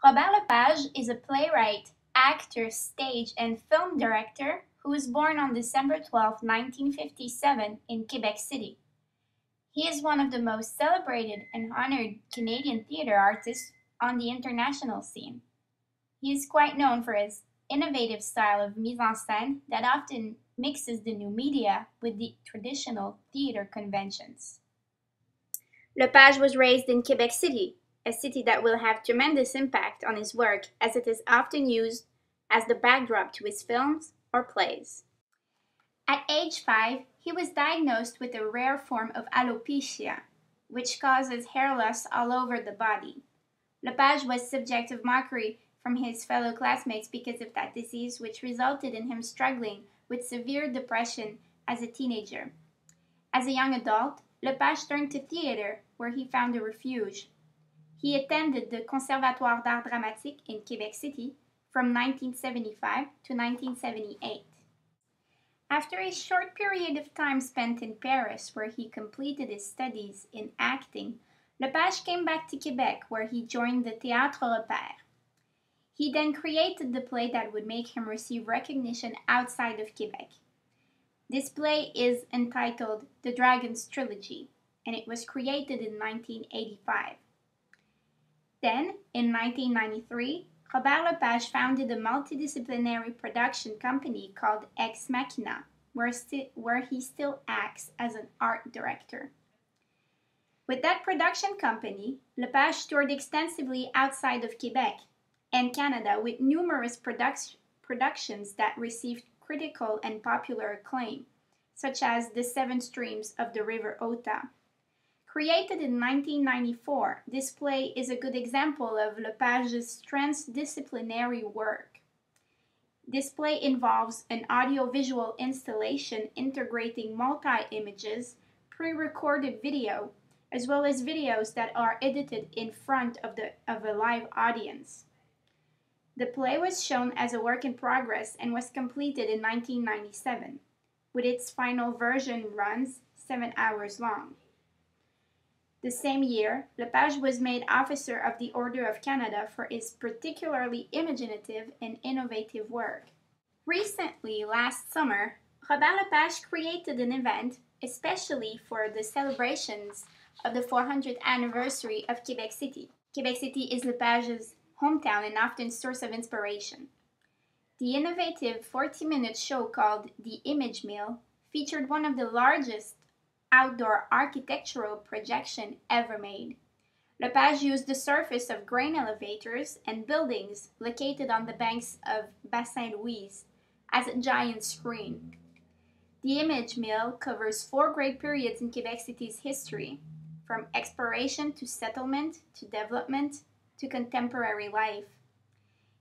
Robert Lepage is a playwright, actor, stage and film director who was born on December 12, 1957 in Quebec City. He is one of the most celebrated and honored Canadian theater artists on the international scene. He is quite known for his innovative style of mise en scène that often mixes the new media with the traditional theater conventions. Lepage was raised in Quebec City, a city that will have tremendous impact on his work as it is often used as the backdrop to his films or plays. At age 5, he was diagnosed with a rare form of alopecia, which causes hair loss all over the body. Lepage was subject of mockery from his fellow classmates because of that disease, which resulted in him struggling with severe depression as a teenager. As a young adult, Lepage turned to theater, where he found a refuge. He attended the Conservatoire d'Art Dramatique in Quebec City from 1975 to 1978. After a short period of time spent in Paris, where he completed his studies in acting, Lepage came back to Quebec, where he joined the Théâtre Lepage. He then created the play that would make him receive recognition outside of Quebec. This play is entitled The Dragon's Trilogy, and it was created in 1985. Then, in 1993, Robert Lepage founded a multidisciplinary production company called Ex Machina, where he still acts as an art director. With that production company, Lepage toured extensively outside of Quebec and Canada with numerous productions that received critical and popular acclaim, such as The Seven Streams of the River Ota. Created in 1994, this play is a good example of Lepage's transdisciplinary work. This play involves an audiovisual installation integrating multi-images, pre-recorded video, as well as videos that are edited in front of a live audience. The play was shown as a work in progress and was completed in 1997, with its final version runs 7 hours long. The same year, Lepage was made Officer of the Order of Canada for his particularly imaginative and innovative work. Recently, last summer, Robert Lepage created an event especially for the celebrations of the 400th anniversary of Quebec City. Quebec City is Lepage's hometown and often source of inspiration. The innovative 40-minute show called The Image Mill featured one of the largest outdoor architectural projection ever made. Lepage used the surface of grain elevators and buildings located on the banks of Bassin Louise as a giant screen. The Image Mill covers 4 great periods in Quebec City's history, from exploration to settlement to development to contemporary life.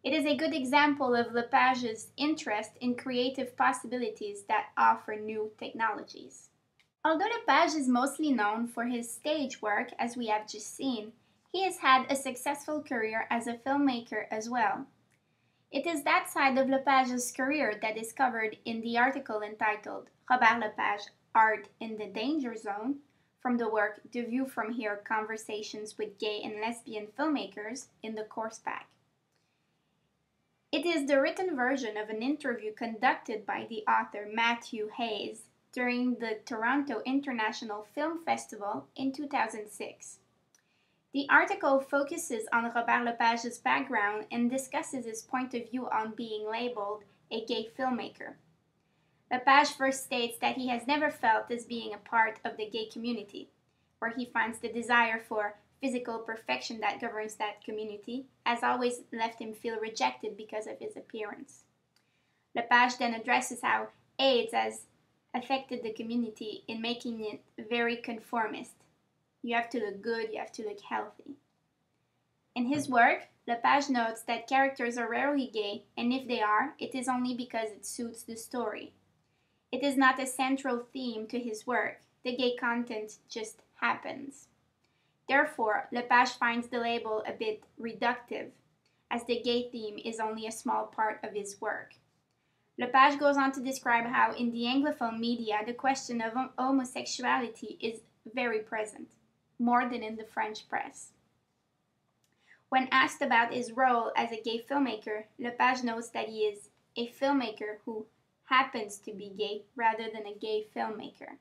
It is a good example of Lepage's interest in creative possibilities that offer new technologies. Although Lepage is mostly known for his stage work, as we have just seen, he has had a successful career as a filmmaker as well. It is that side of Lepage's career that is covered in the article entitled Robert Lepage, Art in the Danger Zone, from the work The View from Here, Conversations with Gay and Lesbian Filmmakers in the course pack. It is the written version of an interview conducted by the author Matthew Hayes during the Toronto International Film Festival in 2006. The article focuses on Robert Lepage's background and discusses his point of view on being labeled a gay filmmaker. Lepage first states that he has never felt as being a part of the gay community, where he finds the desire for physical perfection that governs that community has always left him feel rejected because of his appearance. Lepage then addresses how AIDS has affected the community in making it very conformist. You have to look good, you have to look healthy. In his work, Lepage notes that characters are rarely gay, and if they are, it is only because it suits the story. It is not a central theme to his work. The gay content just happens. Therefore, Lepage finds the label a bit reductive, as the gay theme is only a small part of his work. Lepage goes on to describe how in the Anglophone media the question of homosexuality is very present, more than in the French press. When asked about his role as a gay filmmaker, Lepage notes that he is a filmmaker who happens to be gay rather than a gay filmmaker.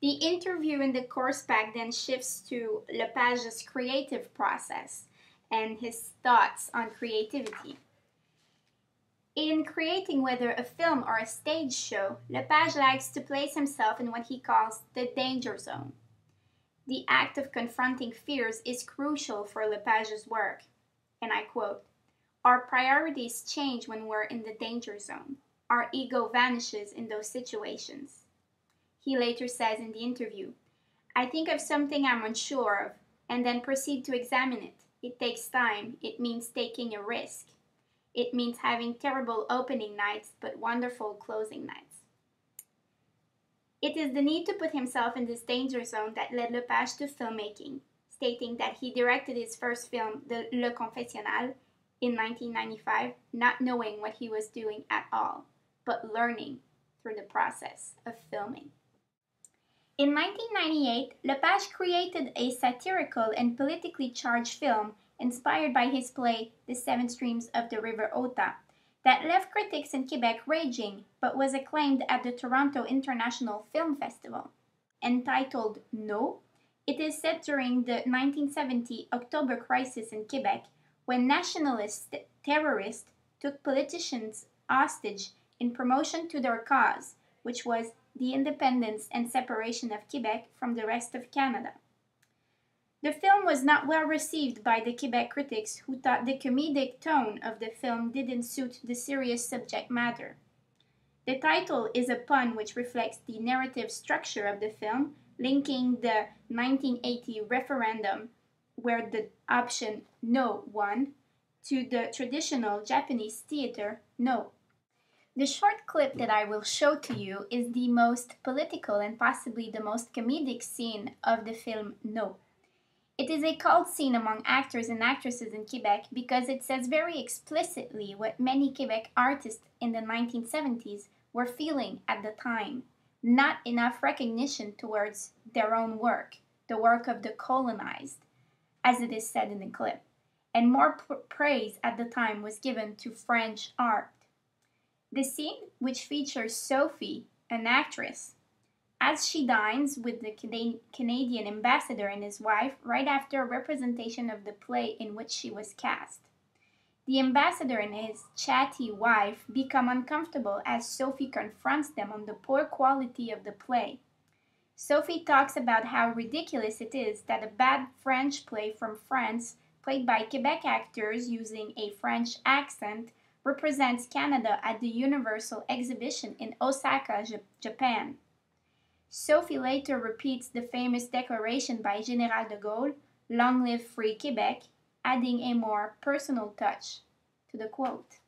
The interview in the course pack then shifts to Lepage's creative process and his thoughts on creativity. In creating whether a film or a stage show, Lepage likes to place himself in what he calls the danger zone. The act of confronting fears is crucial for Lepage's work, and I quote, "Our priorities change when we're in the danger zone. Our ego vanishes in those situations." He later says in the interview, "I think of something I'm unsure of, and then proceed to examine it. It takes time. It means taking a risk. It means having terrible opening nights, but wonderful closing nights." It is the need to put himself in this danger zone that led Lepage to filmmaking, stating that he directed his first film, Le Confessionnal, in 1995, not knowing what he was doing at all, but learning through the process of filming. In 1998, Lepage created a satirical and politically charged film inspired by his play The Seven Streams of the River Ota, that left critics in Quebec raging but was acclaimed at the Toronto International Film Festival. Entitled No, it is set during the 1970 October crisis in Quebec when nationalist terrorists took politicians hostage in promotion to their cause, which was the independence and separation of Quebec from the rest of Canada. The film was not well received by the Quebec critics, who thought the comedic tone of the film didn't suit the serious subject matter. The title is a pun which reflects the narrative structure of the film, linking the 1980 referendum, where the option no won, to the traditional Japanese theater no. The short clip that I will show to you is the most political and possibly the most comedic scene of the film No. It is a cult scene among actors and actresses in Quebec because it says very explicitly what many Quebec artists in the 1970s were feeling at the time. Not enough recognition towards their own work, the work of the colonized, as it is said in the clip, and more praise at the time was given to French art. The scene, which features Sophie, an actress, as she dines with the Canadian ambassador and his wife right after a representation of the play in which she was cast. The ambassador and his chatty wife become uncomfortable as Sophie confronts them on the poor quality of the play. Sophie talks about how ridiculous it is that a bad French play from France, played by Quebec actors using a French accent, represents Canada at the Universal Exhibition in Osaka, Japan. Sophie later repeats the famous declaration by Général de Gaulle, "Long live free Quebec," adding a more personal touch to the quote.